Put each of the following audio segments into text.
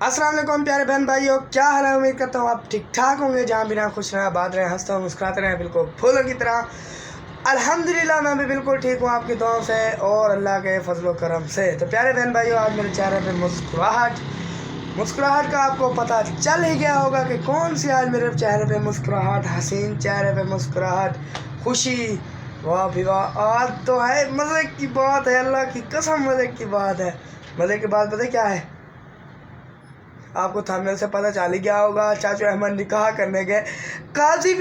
अस्सलाम वालेकुम प्यारे बहन भाइयों, क्या हाल है। उम्मीद करता हूँ आप ठीक ठाक होंगे, जहाँ बिना खुश रहें, आबाद रहें, हंसते हुए मुस्कुराते रहें, बिल्कुल फूलों की तरह। अल्हम्दुलिल्लाह मैं भी बिल्कुल ठीक हूँ आपकी दुआओं से और अल्लाह के फजल करम से। तो प्यारे बहन भाइयों, आज मेरे चेहरे पे मुस्कुराहट का आपको पता चल ही गया होगा कि कौन सी आज मेरे चेहरे पे मुस्कुराहट, हसीन चेहरे पे मुस्कुराहट, खुशी। वाह भी वाह, आज तो है मज़े की बात है, अल्लाह की कसम मज़े की बात है। मज़े की बात पता क्या है, आपको थंबनेल से पता चल ही गया होगा। चाचू अहमद निकाह करने गए, काजी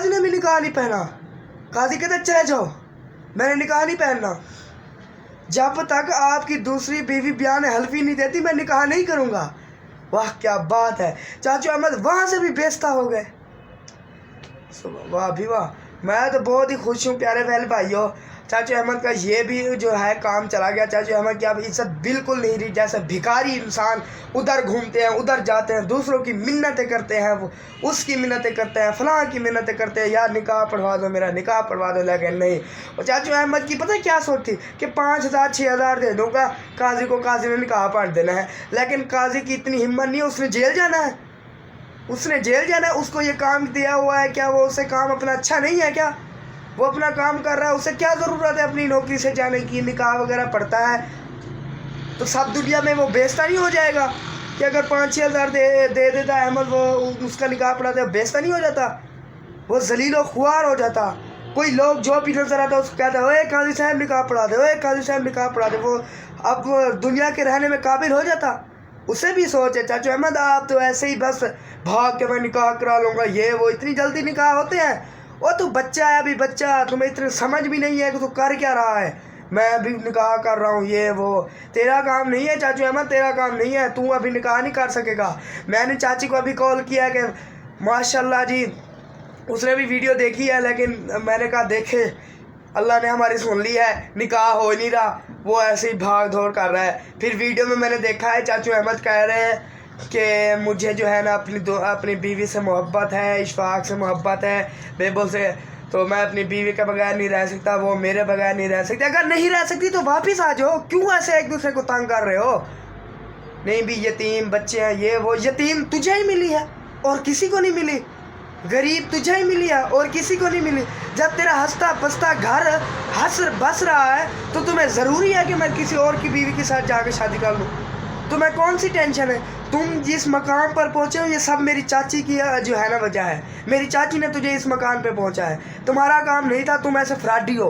ने भी निकाह नहीं पहना। काजी कहते चले जाओ, मैंने निकाह नहीं पहनना। जब तक आपकी दूसरी बीवी बयान हल्फी नहीं देती मैं निकाह नहीं करूँगा। वाह क्या बात है, चाचू अहमद वहाँ से भी बेइज्जत हो गए। वाह भी वाह, मैं तो बहुत ही खुश हूँ प्यारे बहन भाइयों। चाचू अहमद का ये भी जो है काम चला गया। चाचू अहमद की अब इज्जत बिल्कुल नहीं रही। जैसे भिखारी इंसान उधर घूमते हैं, उधर जाते हैं, दूसरों की मिन्नतें करते हैं, वो उसकी मिन्नतें करते हैं, फलां की मिन्नतें करते हैं, यार निकाह पढ़वा दो, मेरा निकाह पढ़वा दो। लेकिन नहीं, और चाचू अहमद की पता क्या सोच थी कि 5,000 6,000 दे दूँगा काजी को, काजी ने निकाह पढ़ देना है। लेकिन काजी की इतनी हिम्मत नहीं है, उसने जेल जाना है, उसने जेल जाना है। उसको ये काम दिया हुआ है, क्या वो उसे काम अपना अच्छा नहीं है क्या? वो अपना काम कर रहा है, उसे क्या ज़रूरत है अपनी नौकरी से जाने की? निकाह वगैरह पढ़ता है तो सब दुनिया में वो बेइज्जत नहीं हो जाएगा कि अगर 5-6 हज़ार दे देता अहमद, वो उसका निकाह पढ़ाता है, बेइज्जत नहीं हो जाता? वो जलील व खुआर हो जाता। कोई लोग जो भी नजर आता है उसको कहता है ओए काजी साहब निकाह पढ़ा दे, ओए काजी साहब निकाह पढ़ा दे। वो अब दुनिया के रहने में काबिल हो जाता। उसे भी सोच है चाचू अहमद, आप तो ऐसे ही बस भाग के मैं निकाह करा लूँगा, ये वो इतनी जल्दी निकाह होते हैं? वो तो बच्चा है, अभी बच्चा, तुम्हें इतनी समझ भी नहीं है कि तू कर क्या रहा है। मैं अभी निकाह कर रहा हूँ, ये वो तेरा काम नहीं है चाचू अहमद, तेरा काम नहीं है, तू अभी निकाह नहीं कर सकेगा। मैंने चाची को अभी कॉल किया कि माशाल्लाह जी, उसने भी वीडियो देखी है, लेकिन मैंने कहा देखे अल्लाह ने हमारी सुन ली है, निकाह हो नहीं रहा, वो ऐसे ही भाग दौड़ कर रहा है। फिर वीडियो में मैंने देखा है चाचू अहमद कह रहे हैं कि मुझे जो है ना अपनी बीवी से मोहब्बत है, इशफाक से मोहब्बत है, बेबो से, तो मैं अपनी बीवी के बगैर नहीं रह सकता, वो मेरे बगैर नहीं रह सकती। अगर नहीं रह सकती तो वापस आ जाओ, क्यों ऐसे एक दूसरे को तंग कर रहे हो? नहीं भी यतीम बच्चे हैं, ये वो, यतीम तुझे ही मिली है और किसी को नहीं मिली, गरीब तुझे ही मिली है और किसी को नहीं मिली। जब तेरा हंसता बसता घर हंस बस रहा है तो तुम्हें ज़रूरी है कि मैं किसी और की बीवी के साथ जाकर शादी कर लूँ? तुम्हें कौन सी टेंशन है? तुम जिस मकाम पर पहुँचे हो ये सब मेरी चाची की जो है ना वजह है। मेरी चाची ने तुझे इस मकाम पे पहुँचा है, तुम्हारा काम नहीं था। तुम ऐसे फ्रॉडी हो।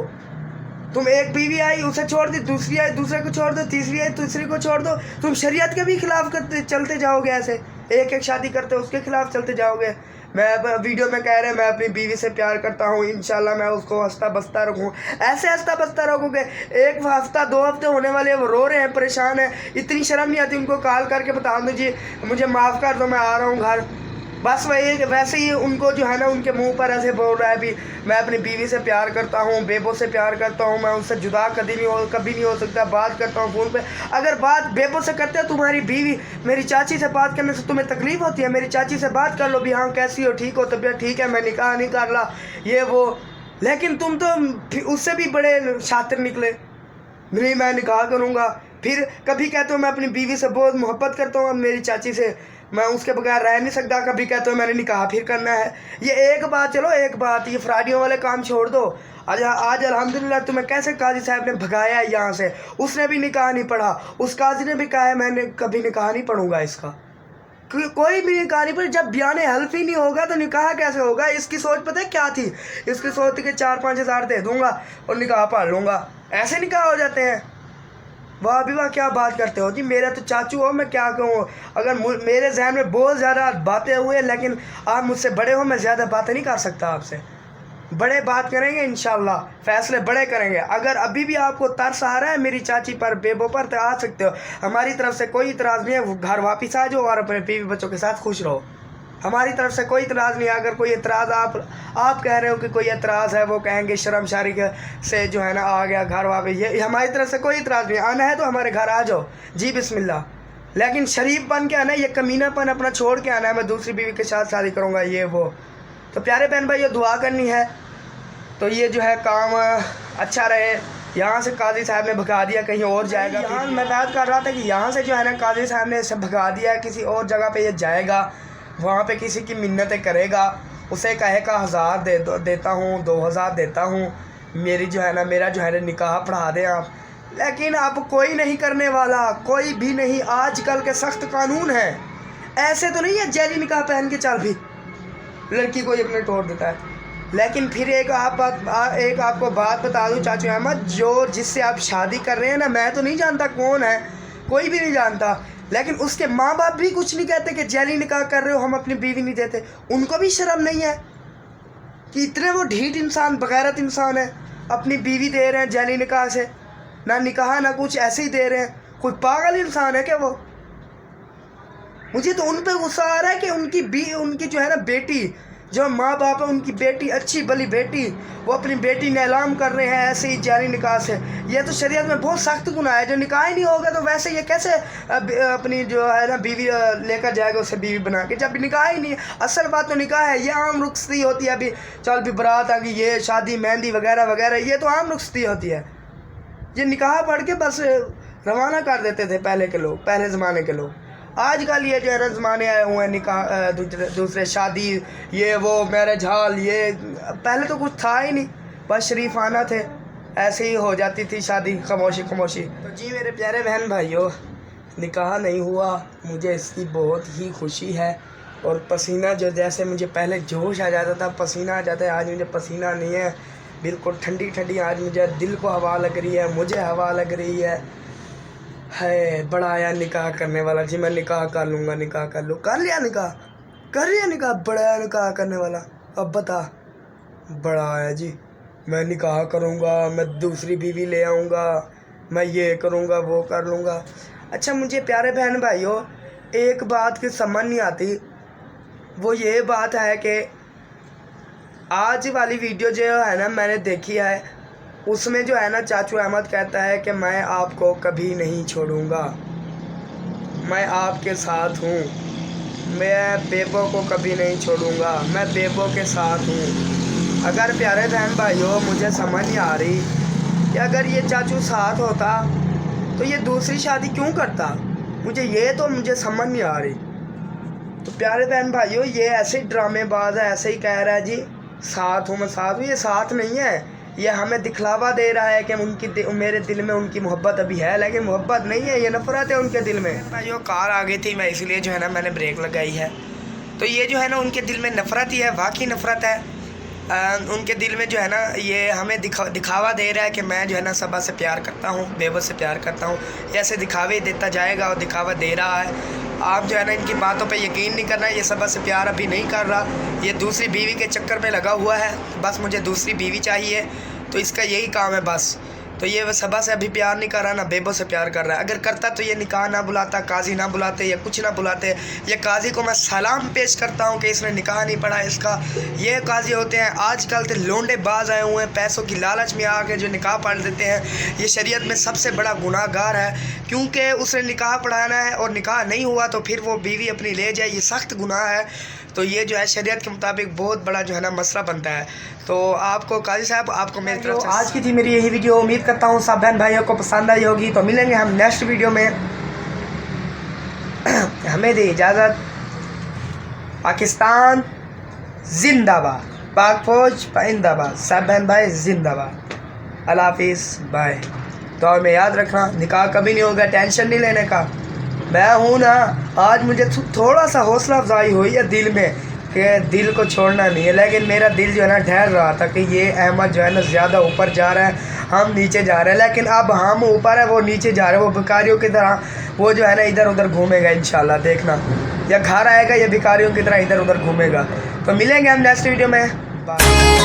तुम एक बीवी आई उसे छोड़ दी, दूसरी आई दूसरे को छोड़ दो, तीसरी आई तीसरी को छोड़ दो। तुम शरीयत के भी खिलाफ करते चलते जाओगे, ऐसे एक एक शादी करते उसके खिलाफ चलते जाओगे। मैं वीडियो में कह रहे हैं मैं अपनी बीवी से प्यार करता हूँ, इंशाल्लाह मैं उसको हंसता बसता रखूँ। ऐसे हंसता बसता रखोगे? एक हफ्ता 2 हफ्ते होने वाले, वो रो रहे हैं, परेशान हैं, इतनी शर्म नहीं आती उनको कॉल करके बता दो जी मुझे माफ़ कर दो, मैं आ रहा हूँ घर। बस वही वैसे ही उनको जो है ना उनके मुंह पर ऐसे बोल रहा है भी मैं अपनी बीवी से प्यार करता हूँ, बेबो से प्यार करता हूँ, मैं उससे जुदा कभी नहीं हो सकता, बात करता हूँ फ़ोन पे। अगर बात बेबो से करते हो, तुम्हारी बीवी मेरी चाची से बात करने से तुम्हें तकलीफ़ होती है? मेरी चाची से बात कर लो भी, हाँ कैसी हो, ठीक हो, तबीयत ठीक है, मैं निकाह नहीं कर रहा, ये वो। लेकिन तुम तो उससे भी बड़े शातिर निकले, नहीं मैं निकाह करूँगा। फिर कभी कहते हो मैं अपनी बीवी से बहुत मोहब्बत करता हूँ, मेरी चाची से मैं उसके बगैर रह नहीं सकता, कभी कहते हो मैंने निकाह फिर करना है। ये एक बात, चलो एक बात, ये फ्राडियों वाले काम छोड़ दो। आज अल्हम्दुलिल्लाह तुम्हें कैसे काजी साहब ने भगाया है यहाँ से। उसने भी निकाह नहीं पढ़ा, उस काजी ने भी कहा है मैंने कभी निकाह नहीं पढ़ूंगा इसका, कोई भी निकाह नहीं पढ़ी। जब बयान हल्फ ही नहीं होगा तो निकाह कैसे होगा? इसकी सोच पता है क्या थी? इसकी सोच थी कि 4-5 हज़ार दे दूंगा और निकाह पढ़ लूँगा, ऐसे निकाह हो जाते हैं। वाह भी वाह, क्या बात करते हो जी, मेरा तो चाचू हो, मैं क्या कहूँ। अगर मेरे जहन में बहुत ज़्यादा बातें हुई, लेकिन आप मुझसे बड़े हो, मैं ज़्यादा बातें नहीं कर सकता आपसे। बड़े बात करेंगे इंशाल्लाह, फैसले बड़े करेंगे। अगर अभी भी आपको तरस आ रहा है मेरी चाची पर, बेबो पर, तो आ सकते हो, हमारी तरफ से कोई इतराज़ नहीं है। घर वापस आ जाओ और अपने बीवी बच्चों के साथ खुश रहो, हमारी तरफ से कोई इतराज़ नहीं है। अगर कोई इतराज़ आप कह रहे हो कि कोई इतराज़ है, वो कहेंगे शर्मशारी से जो है ना आ गया घर वापस, ये हमारी तरफ से कोई इतराज़ नहीं। आना है तो हमारे घर आ जाओ जी, बिस्मिल्लाह। लेकिन शरीफ बन के आना है, ये कमीनापन अपना छोड़ के आना है, मैं दूसरी बीवी के साथ शादी करूँगा, ये वो। तो प्यारे बहन भाई, ये दुआ करनी है तो ये जो है काम अच्छा रहे, यहाँ से काजी साहब ने भगा दिया, कहीं और जाएगा। यहाँ मैं बात कर रहा था कि यहाँ से जो है ना काजी साहब ने इसे भगा दिया, किसी और जगह पे ये जाएगा, वहाँ पे किसी की मिन्नतें करेगा, उसे कहेगा 1000 देता हूँ, 2000 देता हूँ, मेरी जो है ना मेरा जो है ना निकाह पढ़ा दें आप। लेकिन अब कोई नहीं करने वाला, कोई भी नहीं। आजकल के सख्त कानून हैं, ऐसे तो नहीं है जैली निकाह पहन के चल भी लड़की को अपने तोड़ देता है। लेकिन फिर एक आपको बात बता दूं चाचू अहमद, जो जिससे आप शादी कर रहे हैं ना, मैं तो नहीं जानता कौन है, कोई भी नहीं जानता, लेकिन उसके माँ बाप भी कुछ नहीं कहते कि जैली निकाह कर रहे हो, हम अपनी बीवी नहीं देते। उनको भी शर्म नहीं है कि इतने वो ढीठ इंसान, बगैरत इंसान है, अपनी बीवी दे रहे हैं जैली निकाह से, ना निकाह ना कुछ, ऐसे ही दे रहे हैं। कोई पागल इंसान है क्या वो? मुझे तो उन पर गुस्सा आ रहा है कि उनकी जो है ना बेटी, जो माँ बाप है, उनकी बेटी, अच्छी भली बेटी, वो अपनी बेटी ने ऐलान कर रहे हैं ऐसे ही जारी निकाह से। ये तो शरीयत में बहुत सख्त गुनाह है। जो निकाह ही नहीं होगा तो वैसे ये कैसे अपनी जो है ना बीवी लेकर जाएगा, उसे बीवी बना के, जब निकाह ही नहीं है। असल बात तो निकाह है, ये आम रुखसती होती है। अभी चल भी बारात आ गई, ये शादी मेहंदी वगैरह वगैरह, ये तो आम रुखसती होती है। ये निकाह पढ़ के बस रवाना कर देते थे पहले के लोग, पहले ज़माने के लोग। आजकल ये जो है ना ज़माने आए हुए हैं, निकाह दूसरे शादी, ये वो मैरिज हॉल, ये पहले तो कुछ था ही नहीं, बस शरीफाना थे, ऐसे ही हो जाती थी शादी खामोशी खामोशी। तो जी मेरे प्यारे बहन भाइयों, निकाह नहीं हुआ, मुझे इसकी बहुत ही खुशी है। और पसीना जो जैसे मुझे पहले जोश आ जाता था, पसीना आ जाता है, आज मुझे पसीना नहीं है, बिल्कुल ठंडी ठंडी आज मुझे दिल को हवा लग रही है, मुझे हवा लग रही है बड़ा आया निकाह करने वाला। जी मैं निकाह कर लूँगा, निकाह कर लूँ, कर लिया निकाह, बड़ा आया निकाह करने वाला। अब बता, बड़ा आया जी, मैं निकाह करूँगा, मैं दूसरी बीवी ले आऊँगा, मैं ये करूँगा, वो कर लूँगा। अच्छा मुझे प्यारे बहन भाइयों एक बात की समझ नहीं आती, वो ये बात है कि आज वाली वीडियो जो है ना मैंने देखी है, उसमें जो है ना चाचू अहमद कहता है कि मैं आपको कभी नहीं छोड़ूंगा, मैं आपके साथ हूँ, मैं बेबो को कभी नहीं छोड़ूंगा, मैं बेबो के साथ हूँ। अगर प्यारे बहन भाइयों मुझे समझ नहीं आ रही कि अगर ये चाचू साथ होता तो ये दूसरी शादी क्यों करता, मुझे समझ नहीं आ रही। तो प्यारे बहन भाइयों ये ऐसे ही ड्रामेबाज है, ऐसे ही कह रहा है जी साथ हूँ, मैं साथ हूँ। ये साथ नहीं है, ये हमें दिखलावा दे रहा है कि मेरे दिल में उनकी मोहब्बत अभी है, लेकिन मोहब्बत नहीं है, ये नफरत है उनके दिल में। भाइयों कार आ गई थी, मैं इसलिए जो है ना मैंने ब्रेक लगाई है। तो ये जो है ना उनके दिल में नफरत ही है, वाकई नफरत है। उनके दिल में जो है ना ये हमें दिखावा दे रहा है कि मैं जो है ना सबा से प्यार करता हूँ, बेबो से प्यार करता हूँ, ऐसे दिखावे देता जाएगा और दिखावा दे रहा है। आप जो है ना इनकी बातों पे यकीन नहीं करना, ये सबा से प्यार अभी नहीं कर रहा, ये दूसरी बीवी के चक्कर में लगा हुआ है, बस मुझे दूसरी बीवी चाहिए, तो इसका यही काम है बस। तो ये सबा से अभी प्यार नहीं कर रहा, ना बेबो से प्यार कर रहा है। अगर करता तो ये निकाह ना बुलाता, काजी ना बुलाते, या कुछ ना बुलाते। ये काजी को मैं सलाम पेश करता हूँ कि इसने निकाह नहीं पढ़ा इसका। ये काजी होते हैं आजकल तो लोंडे बाज आए हुए हैं, पैसों की लालच में आके जो निकाह पढ़ देते हैं। ये शरीयत में सबसे बड़ा गुनाहगार है, क्योंकि उसने निकाह पढ़ाना है और निकाह नहीं हुआ तो फिर वो बीवी अपनी ले जाए, ये सख्त गुनाह है। तो ये जो है शरीयत के मुताबिक बहुत बड़ा जो है ना मसला बनता है। तो आपको काजी साहब, आपको मेरी तरफ से आज की थी मेरी यही वीडियो। उम्मीद करता हूँ सब बहन भाइयों को पसंद आई होगी। तो मिलेंगे हम नेक्स्ट वीडियो में। हमें दे इजाज़त। पाकिस्तान जिंदाबाद, पाक फौज पाइंदाबाद, सब बहन भाई जिंदाबाद। अल्लाह हाफिज़, बाय। तो में याद रखना निकाह कभी नहीं होगा, टेंशन नहीं लेने का। मैं हूँ ना, आज मुझे थोड़ा सा हौसला अफजाई हुई है दिल में कि दिल को छोड़ना नहीं है, लेकिन मेरा दिल जो है ना ठहर रहा था कि ये अहमद जो है ना ज़्यादा ऊपर जा रहा है, हम नीचे जा रहे हैं। लेकिन अब हम ऊपर है, वो नीचे जा रहे हैं, वो भिखारियों की तरह वो जो है ना इधर उधर घूमेगा इंशाल्लाह, देखना। या घर आएगा या भिखारियों की तरह इधर उधर घूमेगा। तो मिलेंगे हम नेक्स्ट वीडियो में, बाय।